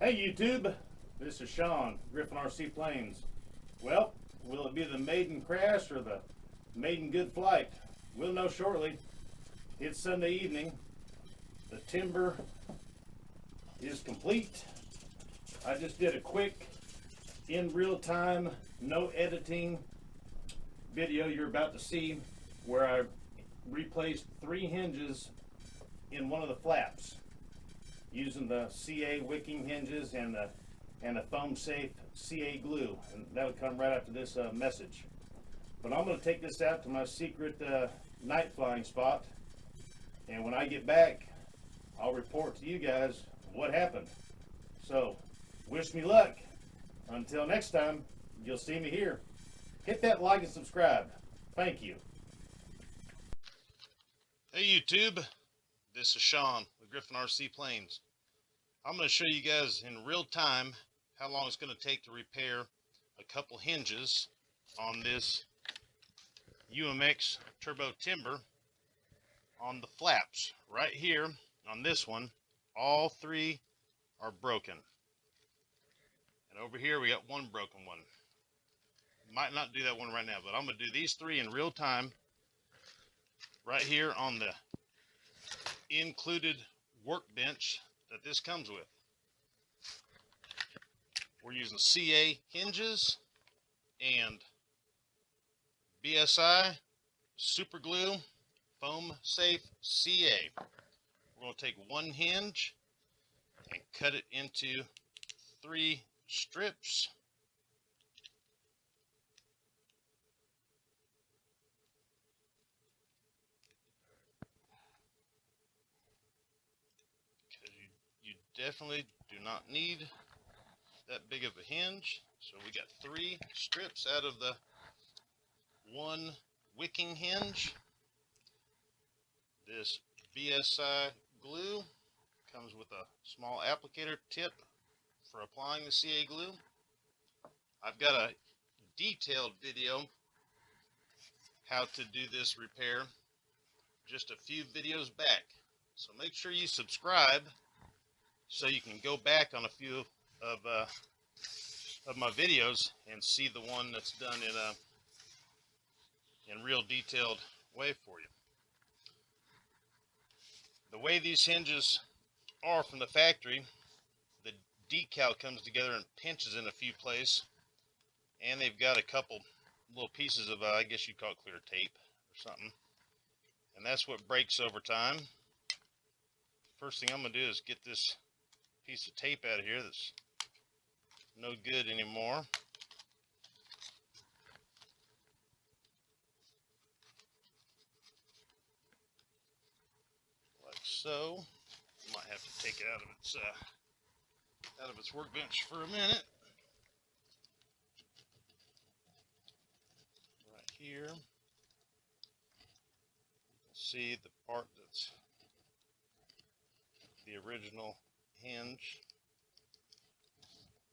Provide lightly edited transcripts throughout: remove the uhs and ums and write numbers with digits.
Hey YouTube, this is Sean, Griffin RC Planes. Well, will it be the Maiden crash or the Maiden good flight? We'll know shortly. It's Sunday evening. The timber is complete. I just did a quick, in real time, no editing video you're about to see where I replaced 3 hinges in one of the flaps, using the CA wicking hinges and a foam safe CA glue, and that would come right after this message. But I'm going to take this out to my secret night flying spot, and when I get back I'll report to you guys what happened. So wish me luck. Until next time, you'll see me here. Hit that like and subscribe. Thank you. Hey YouTube, this is Sean with Griffin RC Planes. I'm going to show you guys in real time how long it's going to take to repair a couple hinges on this UMX turbo timber on the flaps. Right here on this one, all 3 are broken. And over here we got one broken one. Might not do that one right now, but I'm going to do these 3 in real time right here on the included workbench that this comes with. We're using CA hinges and BSI super glue foam safe CA. We're going to take one hinge and cut it into 3 strips. Because you definitely do not need that big of a hinge. So we got 3 strips out of the 1 wicking hinge. This BSI glue comes with a small applicator tip for applying the CA glue. I've got a detailed video how to do this repair just a few videos back. So make sure you subscribe so you can go back on a few of my videos and see the one that's done in real detailed way for you. The way these hinges are from the factory, the decal comes together and pinches in a few places, and they've got a couple little pieces of I guess you'd call it clear tape or something, and that's what breaks over time. First thing I'm going to do is get this piece of tape out of here that's no good anymore. Like so. Might have to take it out of its workbench for a minute. Right here, you can see the part that's the original hinge.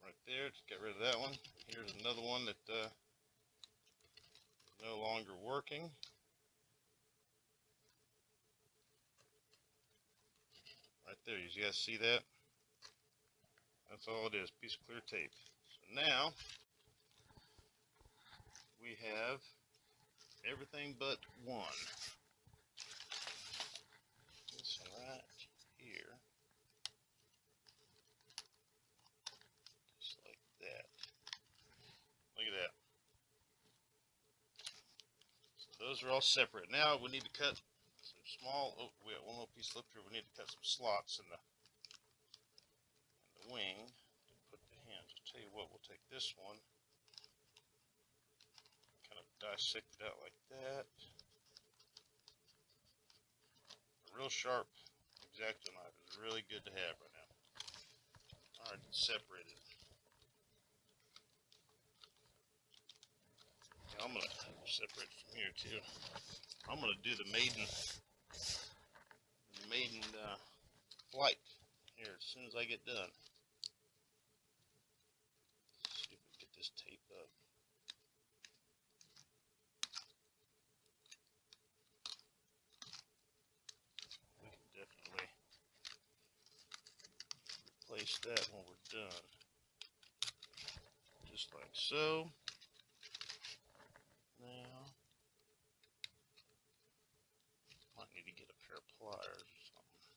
Right there, just get rid of that one. Here's another one that is no longer working. Right there, you guys see that? That's all it is, piece of clear tape. So now we have everything but one. This one right here. Just like that. Look at that. So those are all separate. Now we need to cut some small, oh, we got one little piece left here. We need to cut some slots in the wing to put the hinge. I'll tell you what, we'll take this one, kind of dissect it out like that. A real sharp X-Acto knife is really good to have right now. Alright, it's separated. Now I'm going to separate from here too. I'm going to do the Maiden flight here as soon as I get done. Let's see if we can get this tape up. We can definitely replace release that when we're done. Just like so. Now, might need to get a pair of pliers or something.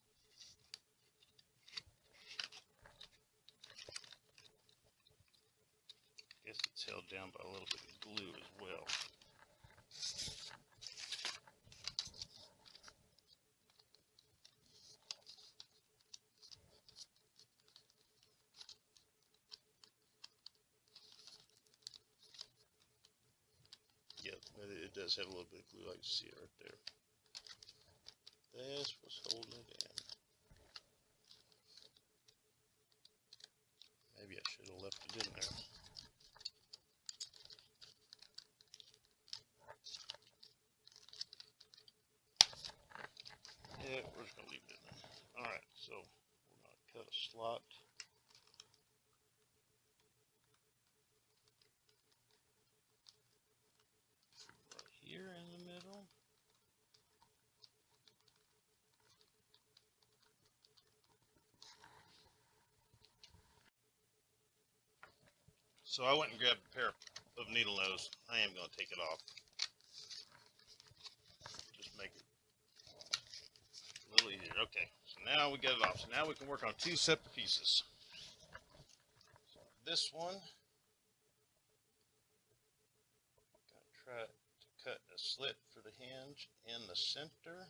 Guess it's held down by a little bit of glue as well. Yep, it does have a little bit of glue. I can see it right there. That's what's holding it in. Maybe I should have left it in there. Yeah, we're just going to leave it in there. Alright, so we're going to cut a slot. Right here in the middle. So I went and grabbed a pair of needle nose. I am going to take it off. Just make it a little easier. Okay, so now we get it off. So now we can work on two separate pieces. So this one, I'm going to try to cut a slit for the hinge in the center.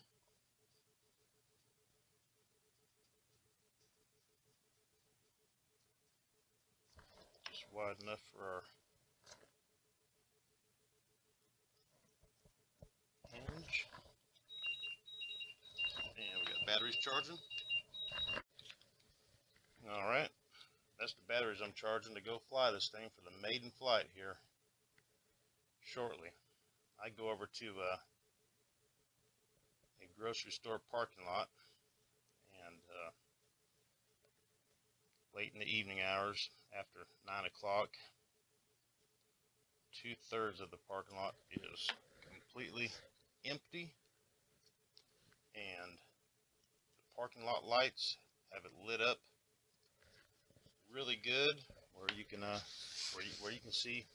Just wide enough for our hinge. And we got batteries charging. Alright, that's the batteries I'm charging to go fly this thing for the maiden flight here shortly. I go over to a grocery store parking lot, and late in the evening hours after 9 o'clock, 2/3 of the parking lot is completely empty, and the parking lot lights have it lit up really good, where you can where you can see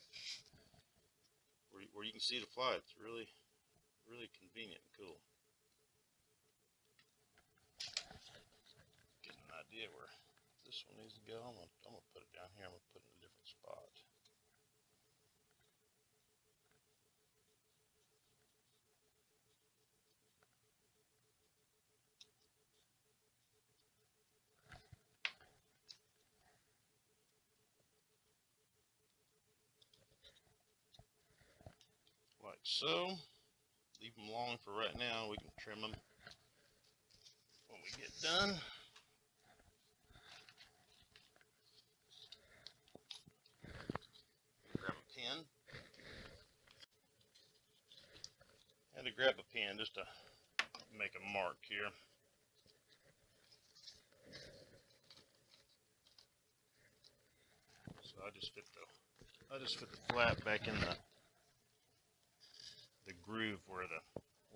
where you can see the fly. It's really convenient and cool. Get an idea where this one needs to go. I'm gonna put it down here. I'm gonna put it in a different spot. Like so. Leave them long for right now. We can trim them when we get done. Grab a pen. I had to grab a pen just to make a mark here. So I just fit the flat back in the groove where the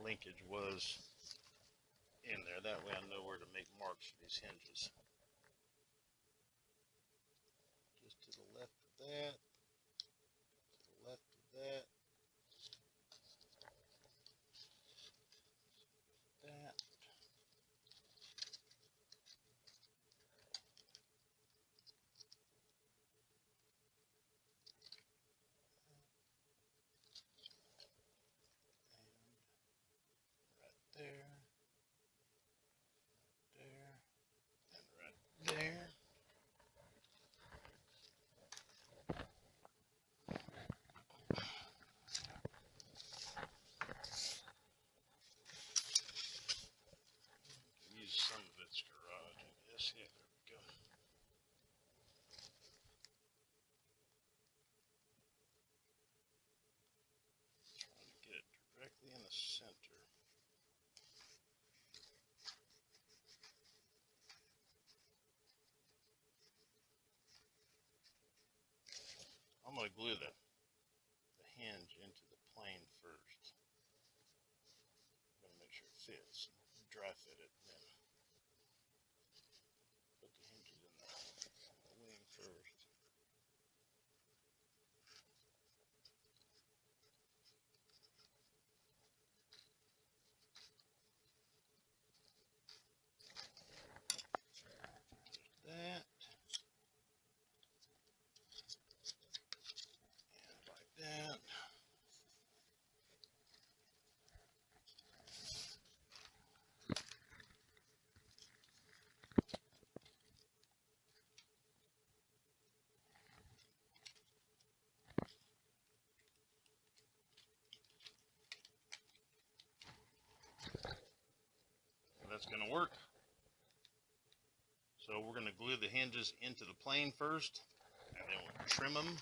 linkage was in there. That way I know where to make marks for these hinges. Just to the left of that, to the left of that, that. There. Use some of its garage, I guess. Yeah, there we go. Trying to get it directly in the center. I'm going to glue the hinge into the plane first. I'm going to make sure it fits. Dry fit it, and then put the hinges in there. that's going to work. So we're going to glue the hinges into the plane first, and then we'll trim them,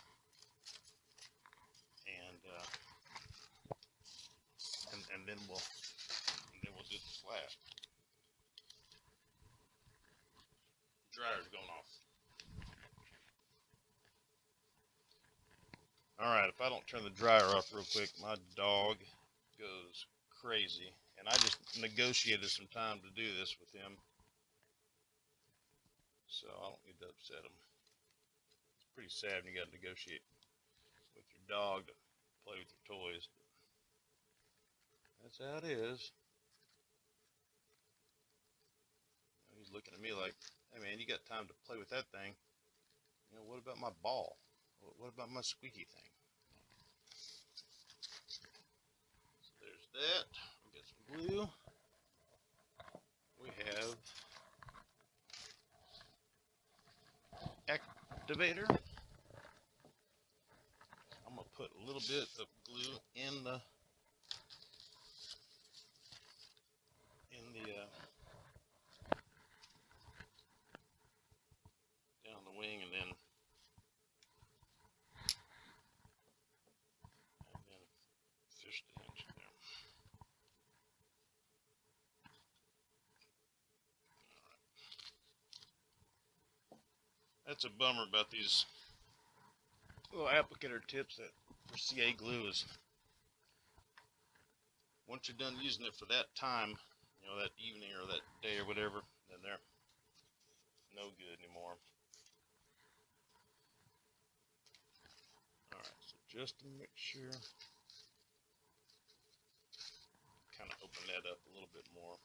and then we'll do the flat. Dryer's going off. All right, if I don't turn the dryer off real quick, my dog goes crazy, and I just negotiated some time to do this with him, so I don't need to upset him. It's pretty sad when you got to negotiate with your dog to play with your toys. That's how it is. He's looking at me like, hey man, you got time to play with that thing. You know, what about my ball? What about my squeaky thing? So there's that. We got some glue. We have activator. I'm gonna put a little bit of glue in the down the wing, and then fish the hinge in there. Alright. That's a bummer about these little applicator tips that for CA glue is once you're done using it for that time, you know, that evening or that day or whatever, then they're no good anymore. Alright, so just to make sure, kind of open that up a little bit more.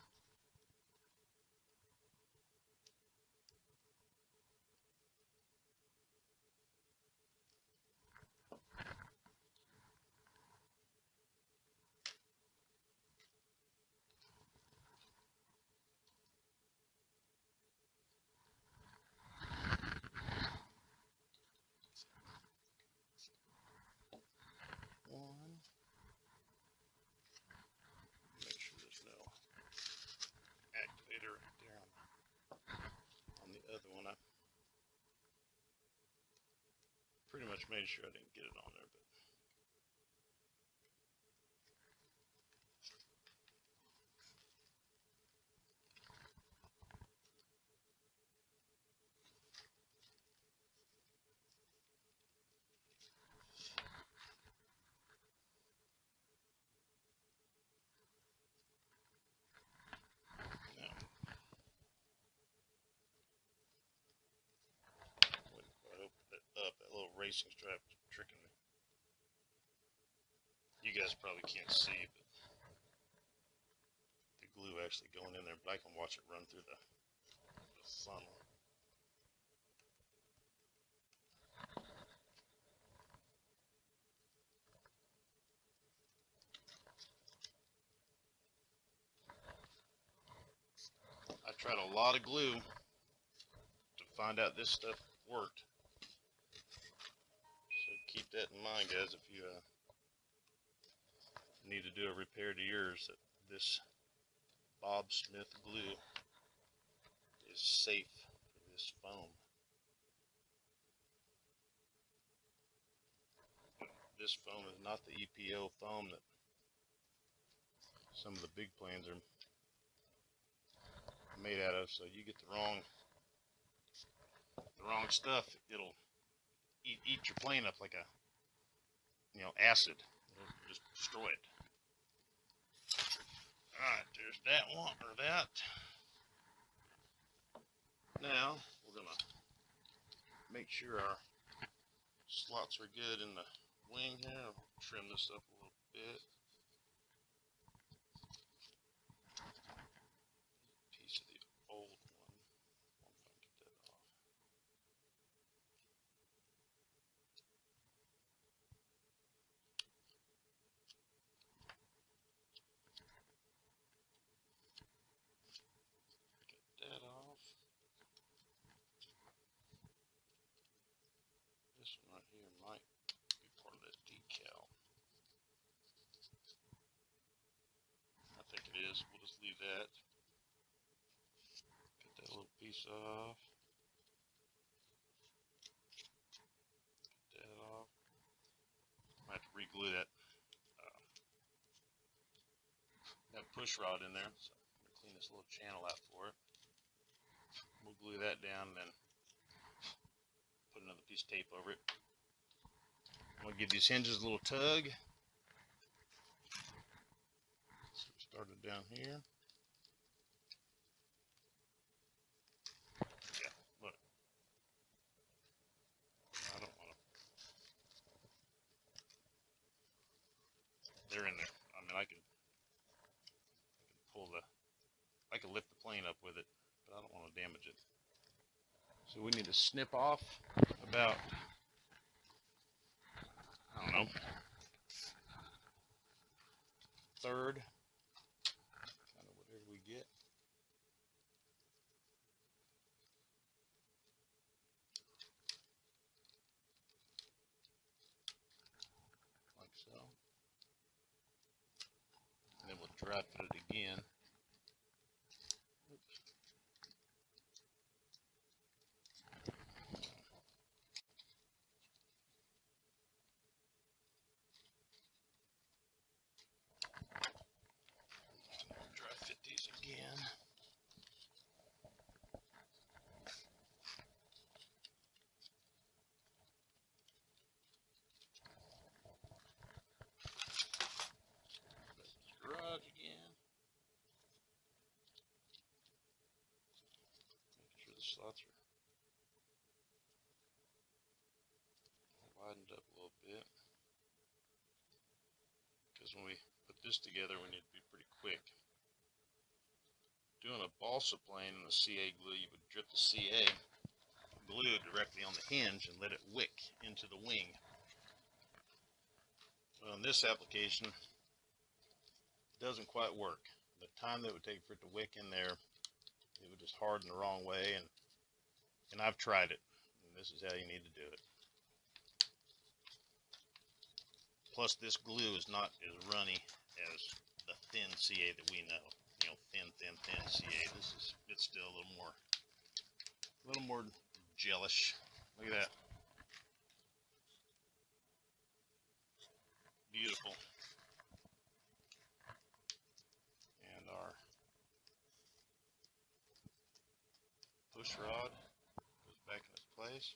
One. Make sure there's no activator right there on the other one. I pretty much made sure I didn't get it on there, but no. Wait, I opened it up. That little racing strap was tricking me. You guys probably can't see, but the glue actually going in there, but I can watch it run through the funnel. I tried a lot of glue to find out this stuff worked. So keep that in mind, guys, if you need to do a repair to yours, that this Bob Smith glue is safe for this foam. This foam is not the EPO foam that some of the big planes are made out of, so you get the wrong stuff, it'll eat your plane up like a, you know, acid. It'll just destroy it. Alright, there's that one, or that. Now we're gonna make sure our slots are good in the wing here. I'll trim this up a little bit. Piece of the old one. I'll get that off. Get that off. This one right here might be part of that decal. I think it is. We'll just leave that. piece off. Get that off. I have to re-glue that push rod in there. So I'm gonna clean this little channel out for it. We'll glue that down and then put another piece of tape over it. I'm gonna give these hinges a little tug. So we started down here. Yeah, look. I don't want to. They're in there. I mean, I can pull the. I can lift the plane up with it, but I don't want to damage it. So we need to snip off about, I don't know, third, kind of whatever we get. Like so. And then we'll dry fit it again. Oops. Dry fit these again. Garage again. Making sure the slots are widened up a little bit. Because when we put this together, we need to be pretty quick. Doing a balsa plane in the CA glue, you would drip the CA glue directly on the hinge and let it wick into the wing. Well, in this application, it doesn't quite work. The time that it would take for it to wick in there, it would just harden the wrong way, and I've tried it, and this is how you need to do it. Plus, this glue is not as runny as the thin CA that we know. You know, thin CA. It's still a little more gelish. Look at that. Beautiful. And our push rod goes back in its place.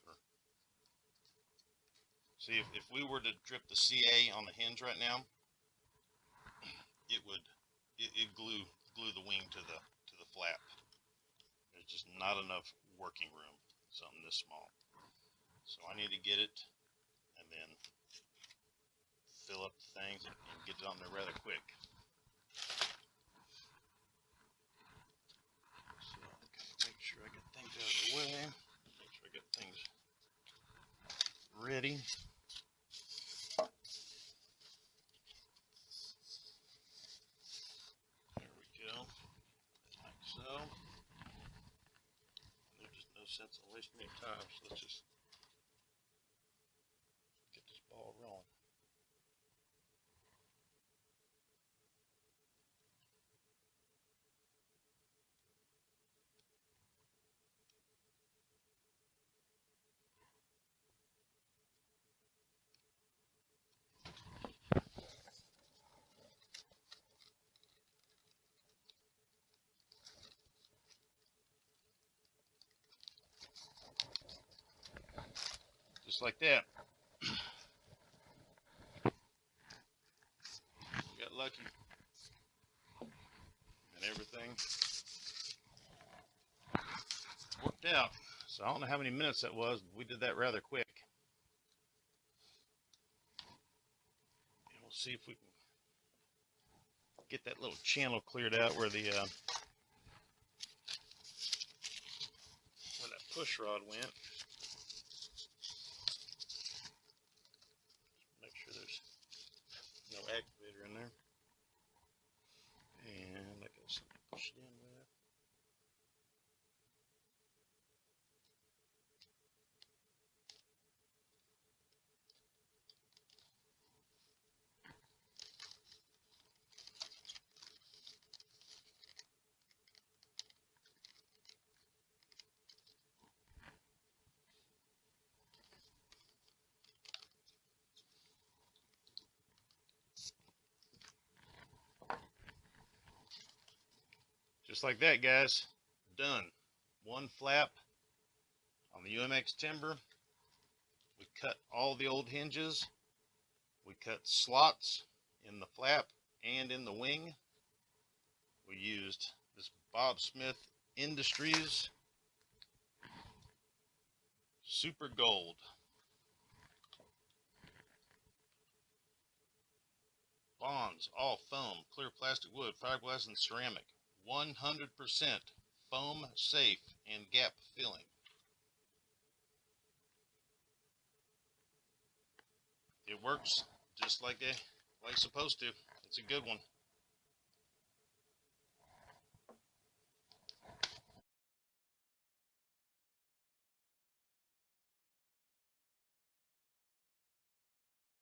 See, if we were to drip the CA on the hinge right now, it would glue the wing to the flap. There's just not enough working room, something this small. So I need to get it and then fill up the things and get it on there rather quick. So okay, make sure I get things out of the way. Make sure I get things ready. There we go. Like so. There's just no sense in wasting any time, so let's just get this ball rolling. Just like that. We got lucky. And everything worked out. So I don't know how many minutes that was, but we did that rather quick. And we'll see if we can get that little channel cleared out where the where that push rod went. Make sure there's no activator in there. And I got something to push it in with. Just like that, guys. Done. One flap on the UMX timber. We cut all the old hinges. We cut slots in the flap and in the wing. We used this Bob Smith Industries Super Gold. Bonds, all foam, clear plastic, wood, fiberglass, and ceramic. 100% foam safe and gap filling. It works just like it's supposed to. It's a good one.